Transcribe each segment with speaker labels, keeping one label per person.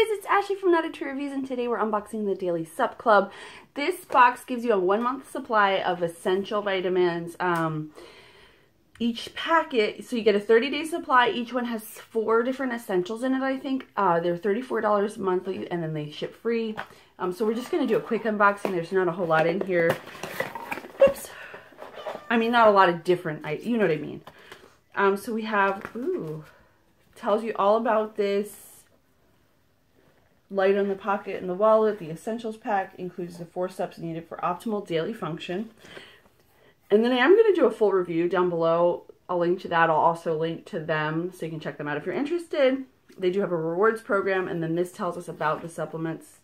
Speaker 1: guys, it's Ashley from Not a True Reviews, and today we're unboxing the Daily Supp Club. This box gives you a 1-month supply of essential vitamins. Each packet, so you get a 30-day supply. Each one has 4 different essentials in it, I think. They're $34 monthly, and then they ship free. So we're just going to do a quick unboxing. There's not a whole lot in here. Oops. I mean, not a lot of different, you know what I mean. So we have, tells you all about this. Light on the pocket and the wallet. The essentials pack includes the 4 steps needed for optimal daily function. And then I am going to do a full review down below. I'll link to that. I'll also link to them so you can check them out if you're interested. They do have a rewards program, and then this tells us about the supplements.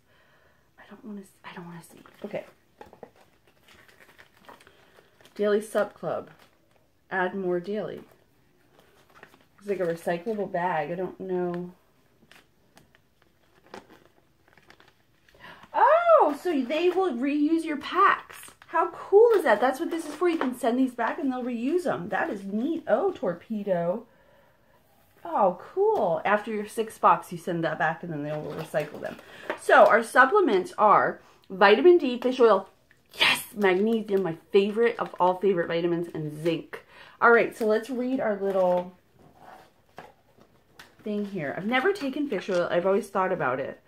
Speaker 1: I don't want to see. Okay. Daily Supp Club. Add more daily. It's like a recyclable bag. I don't know. Oh, so they will reuse your packs. How cool is that? That's what this is for. You can send these back and they'll reuse them. That is neat. Oh, torpedo. Oh, cool. After your 6th box, you send that back and then they'll recycle them. So our supplements are vitamin D, fish oil, yes, magnesium, my favorite of all favorite vitamins, and zinc. All right, so let's read our little thing here. I've never taken fish oil. I've always thought about it.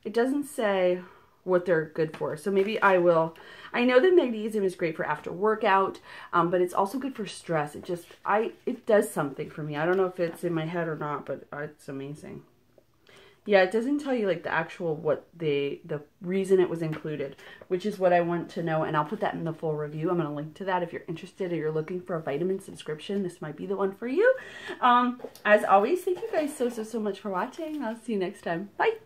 Speaker 1: It doesn't say what they're good for, so maybe I will. I know that magnesium is great for after workout, but it's also good for stress. It does something for me. I don't know if it's in my head or not, but it's amazing. Yeah, it doesn't tell you like the actual the reason it was included, which is what I want to know, and I'll put that in the full review. I'm going to link to that if you're interested or you're looking for a vitamin subscription. This might be the one for you. As always, thank you guys so much for watching. I'll see you next time. Bye.